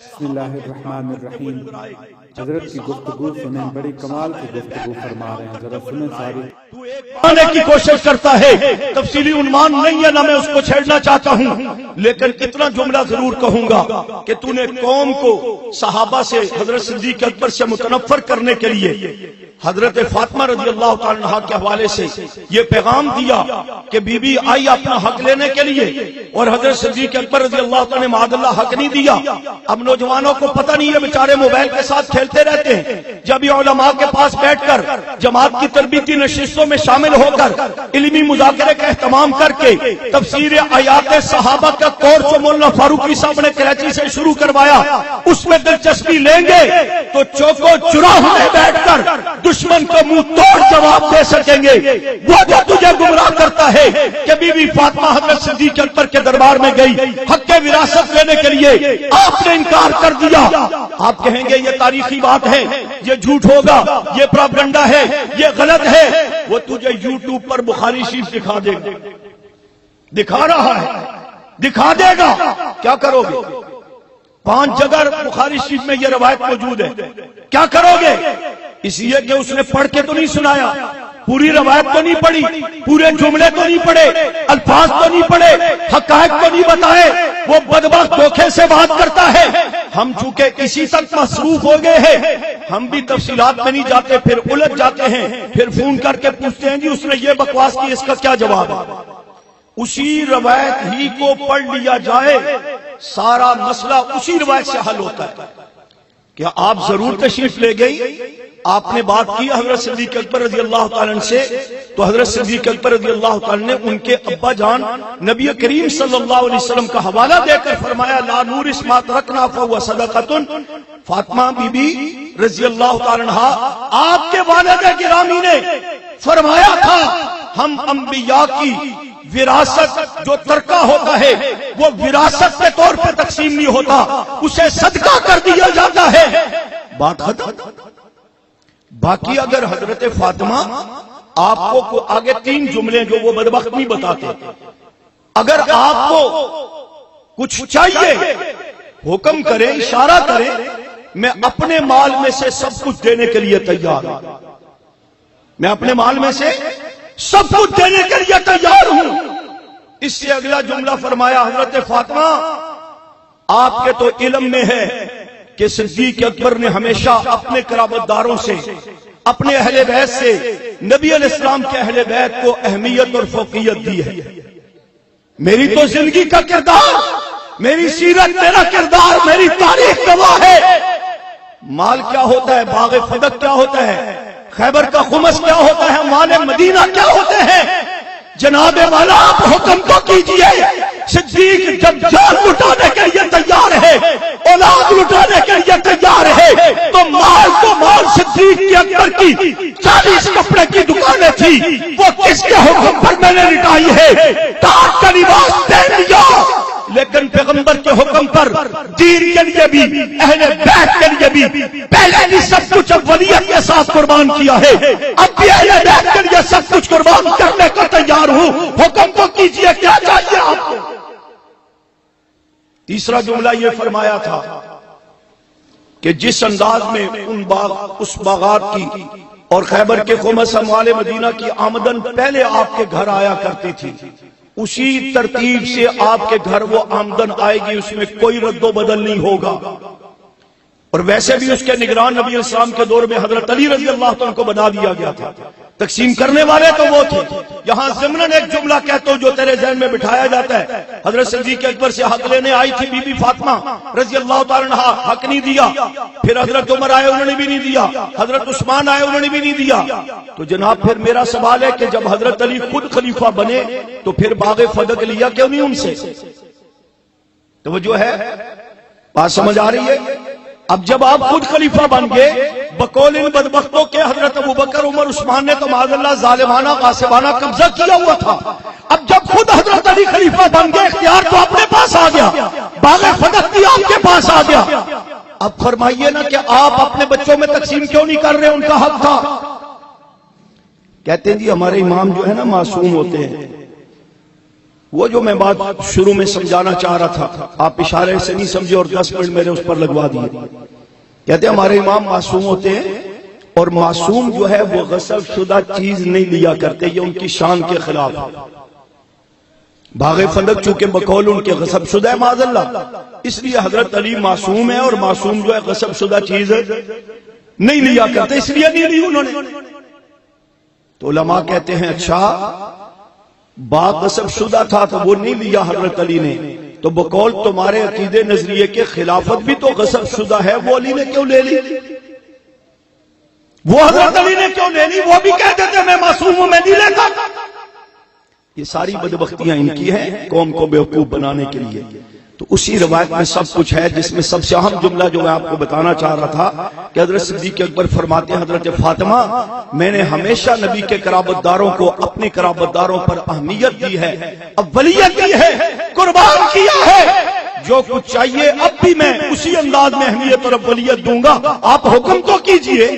بسم اللہ الرحمن الرحیم۔ حضرت کی گفتگو سنیں، بڑی کمال کی گفتگو فرما رہے ہیں، ذرا سنیں ساری۔ آنے کی کوشش کرتا ہے، تفصیلی عنوان نہیں ہے، نہ میں اس کو چھیڑنا چاہتا ہوں، لیکن اتنا جملہ ضرور کہوں گا کہ تو نے قوم کو صحابہ سے، حضرت صدیق اکبر سے متنفر کرنے کے لیے حضرت فاطمہ رضی اللہ تعالی عنہا کے حوالے سے یہ پیغام دیا کہ بی بی آئی اپنا حق لینے کے لیے، اور حضرت صدیق اکبر رضی اللہ تعالی معاذ اللہ حق نہیں دیا۔ اب نوجوانوں کو پتہ نہیں ہے، بیچارے موبائل کے ساتھ کھیلتے رہتے ہیں۔ جب یہ علماء کے پاس بیٹھ کر جماعت کی تربیتی نشستوں میں شامل ہو کر علمی مذاکرے کا اہتمام کر کے تفسیر آیات صحابہ کا کورس مولانا فاروقی صاحب نے کراچی سے شروع کروایا، اس میں دلچسپی لیں گے تو چوکو چراہ میں بیٹھ کر دشمن کو منہ توڑ جواب دے سکیں گے۔ وہ جو تجھے گمراہ کرتا ہے کہ بی بی فاطمہ حضرت صدیق اکبر کے دربار میں گئی حق وراثت لینے کے لیے، آپ نے انکار کر دیا، آپ کہیں گے یہ تاریخی بات ہے، یہ جھوٹ ہوگا، یہ پروپیگنڈا ہے، یہ غلط ہے۔ وہ تجھے یوٹیوب پر بخاری شریف دکھا دے گا، دکھا رہا ہے، دکھا دے گا، کیا کرو گے؟ 5 جگہ بخاری شریف میں یہ روایت موجود ہے، کیا کرو گے؟ اس لیے کہ اس نے پڑھ کے تو نہیں سنایا، پوری روایت تو نہیں پڑھی، پورے جملے تو نہیں پڑھے، الفاظ تو نہیں پڑھے، حقائق تو نہیں بتائے، وہ بدبخت دھوکے سے بات کرتا ہے۔ ہم چونکہ اسی تک مصروف ہو گئے ہیں، ہم بھی تفصیلات میں نہیں جاتے، پھر الجھ جاتے ہیں، پھر فون کر کے پوچھتے ہیں جی اس نے یہ بکواس کی، اس کا کیا جواب ہے؟ اسی روایت ہی کو پڑھ لیا جائے، سارا مسئلہ اسی روایت سے حل ہوتا ہے۔ کیا آپ ضرور تشریف لے گئی؟ آپ نے بات کی حضرت صدیق اکبر رضی اللہ تعالیٰ عنہ سے، تو حضرت صدیق اکبر رضی اللہ تعالیٰ نے ان کے ابا جان نبی کریم صلی اللہ علیہ وسلم کا حوالہ دے کر فرمایا لا نورث ما ترکنا فہو صدقۃ۔ فاطمہ بی بی رضی اللہ تعالیٰ عنہ، آپ کے والد گرامی نے فرمایا تھا ہم انبیاء کی وراثت جو ترکہ ہوتا ہے وہ وراثت کے طور پہ تقسیم نہیں ہوتا، اسے صدقہ کر دیا جاتا ہے، بات ختم۔ باقی اگر حضرت فاطمہ آپ کو آگے 3 جملے جو وہ بدبخت نہیں بتاتے، اگر آپ کو کچھ چاہیے حکم کرے، اشارہ کرے، میں اپنے مال میں سے سب کچھ دینے کے لیے تیار ہوں، میں اپنے مال میں سے سب کچھ دینے کے لیے تیار ہوں۔ اس سے اگلا جملہ فرمایا حضرت فاطمہ آپ کے تو علم میں ہے کہ صدیق اکبر نے ہمیشہ اپنے قرابت داروں سے، اپنے اہل بیت سے، نبی علیہ السلام کے اہل بیت کو اہمیت اور فوقیت دی ہے۔ میری تو زندگی کا کردار، میری سیرت، میرا کردار، میری تاریخ گواہ ہے۔ مال کیا ہوتا ہے، باغ فدق کیا ہوتا ہے، خیبر کا خمس کیا ہوتا ہے، مال مدینہ کیا ہوتے ہیں؟ جناب والا آپ حکم کو کیجئے۔ صدیق جب جان لٹانے کے لیے تیار ہے، اولاد لٹانے کے لیے تیار ہے، تو مال صدیق کے اکبر کی 40 کپڑے کی دکانیں تھی، وہ کس کے حکم پر میں نے لٹائی ہے؟ تاج کا لباس دے دیا، لیکن پیغمبر کے حکم پر دین کے لیے بھی، اہل بیت کے لیے بھی پہلے بھی سب کچھ اولیت کے ساتھ قربان کیا ہے، اب بھی اہل بیت کے لیے سب کچھ قربان کرنے کو تیار ہوں۔ حکم تو کیجئے، کیا چاہیے آپ کو؟ تیسرا جملہ یہ فرمایا تھا کہ جس انداز میں اس باغات کی اور خیبر کے خمس اموال مدینہ کی آمدن پہلے آپ کے گھر آیا کرتی تھی، اسی ترتیب سے آپ کے گھر وہ آمدن آئے گی، اس میں کوئی رد و بدل نہیں ہوگا۔ اور ویسے بھی اس کے نگران نبی علیہ السلام کے دور میں حضرت علی رضی اللہ عنہ کو بنا دیا گیا تھا، تقسیم کرنے والے تو وہ تھے۔ یہاں ضمناً ایک جملہ کہتا ہوں جو تیرے ذہن میں بٹھایا جاتا ہے، حضرت صدیق اکبر سے حق لینے آئی تھی بی بی فاطمہ رضی اللہ تعالیٰ عنہ، حق نہیں دیا، پھر حضرت عمر آئے انہوں نے بھی نہیں دیا، حضرت عثمان آئے انہوں نے بھی نہیں دیا۔ تو جناب پھر میرا سوال ہے کہ جب حضرت علی خود خلیفہ بنے تو پھر باغ فدق لیا کیوں نہیں ان سے؟ تو وہ جو ہے بات سمجھ آ رہی ہے؟ اب جب آپ خود خلیفہ بن گئے، بقول ان بدبختوں کے حضرت ابوبکر عمر عثمان نے تو معاذ اللہ ظالمانہ غاصبانہ قبضہ کیا ہوا تھا، اب جب خود حضرت علی خلیفہ بن گئے، اختیار تو اپنے پاس آ گیا، باغ فدق بھی آپ کے پاس آ گیا، اب فرمائیے نا کہ آپ اپنے بچوں میں تقسیم کیوں نہیں کر رہے؟ ان کا حق تھا۔ کہتے ہیں جی ہمارے امام جو ہے نا معصوم ہوتے ہیں، وہ جو میں بات شروع میں سمجھانا چاہ رہا تھا آپ اشارے سے نہیں سمجھے اور 10 منٹ میرے اس پر لگوا دیے. کہتے ہیں ہمارے امام معصوم ہوتے ہیں اور معصوم جو ہے وہ غصب شدہ چیز نہیں لیا کرتے، یہ ان کی شان کے خلاف. باغ فندق چونکہ بقول ان کے غصب شدہ ہے معاذ اللہ، اس لیے حضرت علی معصوم ہے اور معصوم جو ہے غصب شدہ چیز نہیں لیا کرتے، اس لیے نہیں لی انہوں نے. تو علماء کہتے ہیں اچھا باغ غصب شدہ تھا تو وہ نہیں لیا حضرت علی نے، تو بقول تمہارے عقیدے نظریے کے خلافت بھی تو غصب شدہ ہے، وہ علی نے کیوں لے لی؟ وہ حضرت علی نے کیوں لے لی؟ وہ بھی کہتے تھے میں معصوم ہوں، میں نہیں لیتا. یہ ساری بدبختیاں ان کی ہیں قوم کو بیوقوف بنانے کے لیے. تو اسی روایت میں سب کچھ ہے، جس میں سب سے اہم جملہ جو میں آپ کو بتانا چاہ رہا تھا کہ حضرت صدیق اکبر فرماتے ہیں حضرت فاطمہ میں نے ہمیشہ نبی کے قرابت داروں کو اپنے قرابت داروں پر اہمیت دی ہے، اولیت دی ہے، قربان کیا ہے. جو کچھ چاہیے اب بھی میں اسی انداز میں اہمیت اور اولیت دوں گا، آپ حکم تو کیجئے.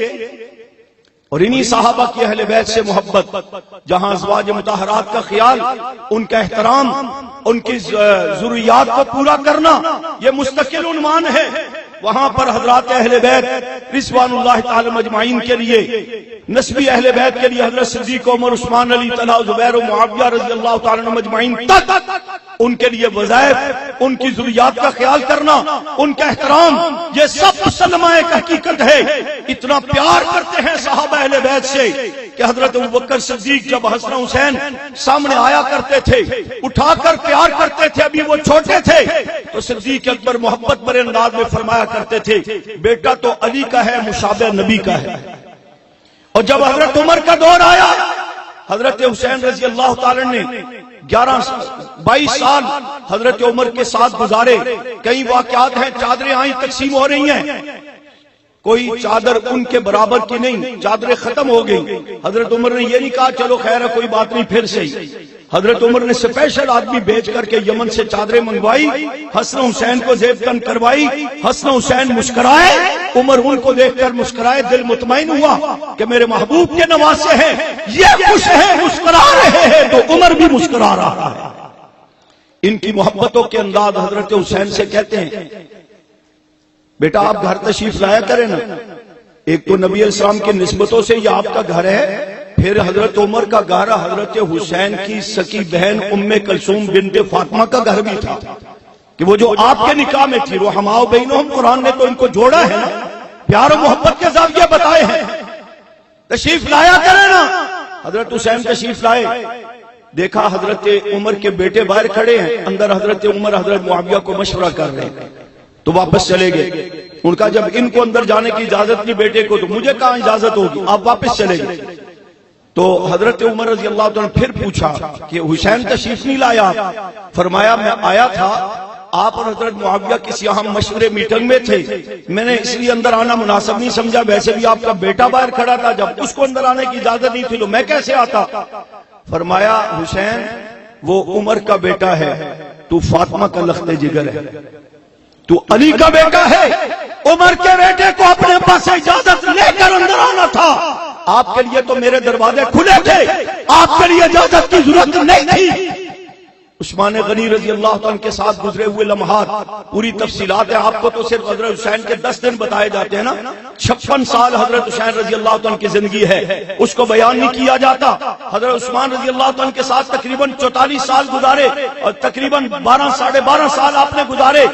اور انہی صحابہ کی اہل بیت سے محبت، جہاں ازواج مطہرات کا خیال، ان کا احترام، ان کی ضروریات کو پورا کرنا یہ مستقل عنوان ہے. وہاں پر حضرات اہل بیت رضوان اللہ تعالی مجمعین کے لیے، نسبی اہل بیت کے لیے حضرت صدیق عمر عثمان علی طلحہ زبیر و معاویہ رضی اللہ تعالی عنہ مجمعین تک ان کے لیے وظائف، ان کی ضروریات کا خیال کرنا، ان کا احترام، یہ سب مسلمہ ایک حقیقت ہے. اتنا پیار کرتے ہیں صحابہ اہل بیت سے کہ حضرت ابوبکر صدیق جب حسن حسین سامنے آیا کرتے تھے اٹھا کر پیار کرتے تھے، ابھی وہ چھوٹے تھے، تو صدیق اکبر محبت بھرے انداز میں فرمایا کرتے تھے بیٹا تو علی کا ہے، مشابہ نبی کا ہے. اور جب حضرت عمر کا دور آیا، حضرت حسین رضی اللہ تعالی نے 22 سال حضرت عمر کے ساتھ گزارے. کئی واقعات ہیں، چادریں آئیں تقسیم ہو رہی ہیں، کوئی چادر ان کے برابر کی نہیں، چادریں ختم ہو گئی. حضرت عمر نے یہ نہیں کہا چلو خیر ہے کوئی بات نہیں پھر سے. حضرت عمر نے اسپیشل آدمی بھیج کر کے یمن سے چادریں منگوائی، حسن حسین کو زیب تن کروائی. حسن حسین مسکرائے، عمر ان کو دیکھ کر مسکرائے، دل مطمئن ہوا کہ میرے محبوب کے نواسے ہیں، یہ خوش ہیں، مسکرا رہے ہیں تو عمر بھی مسکرا رہا ہے. ان کی محبتوں کے انداز حضرت حسین سے کہتے ہیں بیٹا آپ گھر تشریف لایا کریں نا. ایک تو نبی علیہ السلام کی نسبتوں سے یہ آپ کا گھر ہے، پھر حضرت عمر کا گھر حضرت حسین کی سکی بہن ام کلثوم بنت فاطمہ کا گھر بھی تھا کہ وہ جو آپ کے نکاح میں تھی. رحماء بینہم، قرآن نے تو ان کو جوڑا ہے نا، پیار و محبت کے زاویے بتائے ہیں. تشریف لایا کریں نا. حضرت حسین تشریف لائے، دیکھا حضرت عمر کے بیٹے باہر کھڑے ہیں، اندر حضرت عمر حضرت معاویہ کو مشورہ کر رہے ہیں، تو واپس چلے گئے. ان کا جب ان کو اندر جانے کی اجازت نہیں بیٹے کو، تو مجھے کہاں اجازت ہوگی، آپ واپس چلے گئے. تو حضرت عمر رضی اللہ عنہ پھر پوچھا کہ حسین تشریف نہیں لایا؟ فرمایا میں آیا تھا، آپ اور حضرت معاویہ کسی اہم مشورے میٹنگ میں تھے، میں نے اس لیے اندر آنا مناسب نہیں سمجھا، ویسے بھی آپ کا بیٹا باہر کھڑا تھا، جب اس کو اندر آنے کی اجازت نہیں تھی تو میں کیسے آتا؟ فرمایا حسین وہ عمر کا بیٹا ہے، تو فاطمہ کا لخت جگر ہے، تو علی کا بیٹا ہے. عمر کے بیٹے کو اپنے پاس اجازت لے کر اندر آنا تھا. آپ کے لیے تو میرے دروازے کھلے تھے، آپ کے لیے اجازت کی ضرورت نہیں تھی. عثمان غنی رضی اللہ عنہ کے ساتھ گزرے ہوئے لمحات پوری تفصیلات ہیں. آپ کو تو صرف حضرت حسین کے 10 دن بتائے جاتے ہیں نا، 56 سال حضرت حسین رضی اللہ عنہ کی زندگی ہے، اس کو بیان نہیں کیا جاتا. حضرت عثمان رضی اللہ عنہ کے ساتھ تقریباً 44 سال گزارے اور تقریباً 12-12.5 سال آپ نے گزارے.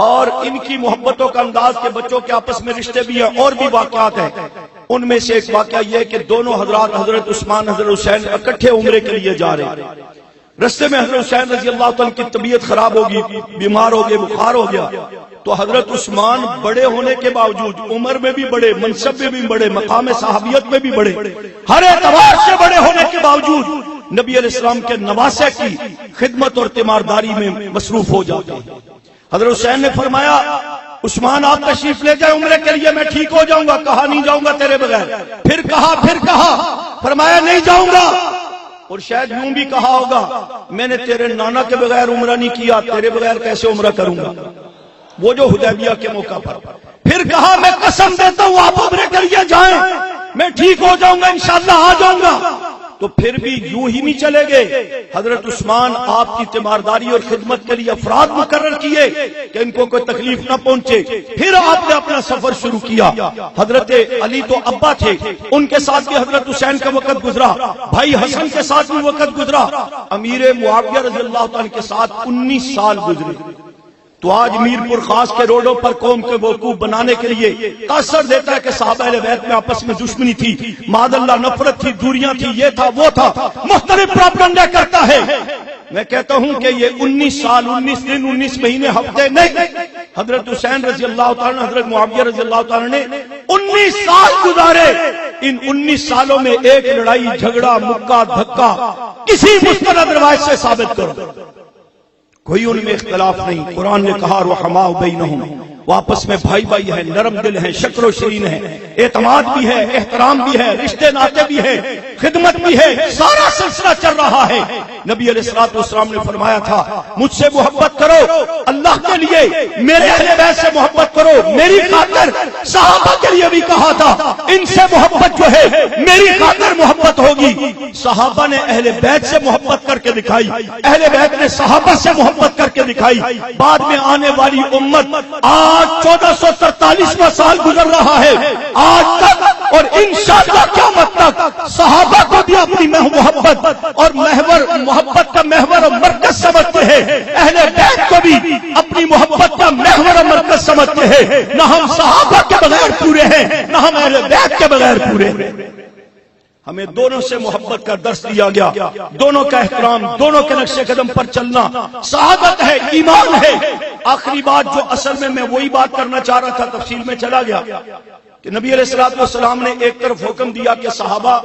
اور ان کی محبتوں کا انداز کے بچوں کے آپس میں رشتے بھی ہیں اور بھی واقعات ہیں. ان میں سے ایک واقعہ یہ ہے کہ دونوں حضرات حضرت عثمان حضرت حسین اکٹھے عمرے کے لیے جا رہے ہیں. رستے میں حضرت حسین رضی اللہ عنہ کی طبیعت خراب ہوگی، بیمار ہو گئے، بخار ہو گیا. تو حضرت عثمان بڑے ہونے کے باوجود، عمر میں بھی بڑے، منصب میں بھی بڑے، مقام صحابیت میں بھی بڑے، ہر اعتبار سے بڑے ہونے کے باوجود نبی علیہ السلام کے نواسے کی خدمت اور تیمارداری میں مصروف ہو جاتے ہیں. حضرت حسین نے فرمایا عثمان آپ تشریف لے جائیں عمرے کے لیے، میں ٹھیک ہو جاؤں گا. کہا نہیں جاؤں گا تیرے بغیر. پھر کہا فرمایا نہیں جاؤں گا. اور شاید یوں بھی کہا ہوگا میں نے تیرے نانا کے بغیر عمرہ نہیں کیا، تیرے بغیر کیسے عمرہ کروں گا، وہ جو حدیبیہ کے موقع پر. پھر کہا میں قسم دیتا ہوں آپ عمرے کے لیے جائیں، میں ٹھیک ہو جاؤں گا، انشاءاللہ آ جاؤں گا. تو پھر بھی یوں ہی نہیں چلے گئے. حضرت عثمان آپ کی تیمارداری اور خدمت کے لیے افراد مقرر کیے کہ ان کو کوئی تکلیف نہ پہنچے. پھر آپ نے اپنا سفر شروع کیا. حضرت علی تو ابا تھے, ان کے ساتھ بھی حضرت حسین کا وقت گزرا, بھائی حسن کے ساتھ بھی وقت گزرا, امیر معاویہ رضی اللہ تعالی کے ساتھ 19 سال گزرے. تو آج میر پور خاص کے روڈوں پر قوم کے وقوف بنانے کے لیے تاثر دیتا ہے کہ صحابہ اہل بیت میں آپس میں دشمنی تھی, معاذ اللہ نفرت تھی, دوریاں تھی, یہ تھا وہ تھا, مختلف پروپیگنڈا کرتا ہے. میں کہتا ہوں کہ یہ 19 سال 19 دن 19 مہینے ہفتے نہیں, حضرت حسین رضی اللہ تعالیٰ حضرت معاویہ رضی اللہ تعالیٰ نے 19 سال گزارے. ان 19 سالوں میں ایک لڑائی جھگڑا مکہ دھکا کسی مستند روایت سے ثابت کرو, کوئی ان میں اختلاف نہیں. قرآن نے کہا رحماء بینہم, وہ آپس میں بھائی بھائی ہیں, نرم دل ہیں, شکر و شرین ہیں, اعتماد بھی ہے, احترام بھی ہے, رشتے ناطے بھی ہے, خدمت بھی ہے, سارا سلسلہ چل رہا ہے. نبی علیہ الصلوۃ والسلام نے فرمایا تھا مجھ سے محبت کرو اللہ کے لیے, میرے اہل بیت سے محبت کرو میری خاطر. صحابہ کے لیے بھی کہا تھا ان سے محبت جو ہے میری خاطر محبت ہوگی. صحابہ نے اہل بیت سے محبت کر کے دکھائی, اہل بیت نے صحابہ سے محبت کر کے دکھائی. بعد میں آنے والی امت آج 1443واں سال گزر رہا ہے, آج تک اور انشاءاللہ قیامت تک صحابہ کو بھی اپنی محبت اور محبت کا محور اور مرکز سمجھتے ہیں, اہل بیت کو بھی اپنی محبت کا محور اور مرکز سمجھتے ہیں. نہ ہم صحابہ کے بغیر پورے ہیں, نہ ہم اہل بیت کے بغیر پورے ہیں. ہمیں دونوں سے محبت کا درس دیا گیا, دونوں کا احترام, دونوں کے نقش قدم پر چلنا سعادت ہے, ایمان ہے. آخری بات جو اصل میں وہی بات کرنا چاہ رہا تھا, تفصیل میں چلا گیا کہ نبی علیہ الصلوۃ والسلام نے ایک طرف حکم دیا کہ صحابہ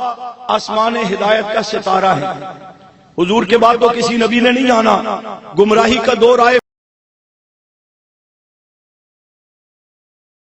آسمان ہدایت کا ستارہ ہے. حضور کے بعد تو کسی نبی نے نہیں آنا, گمراہی کا دور آئے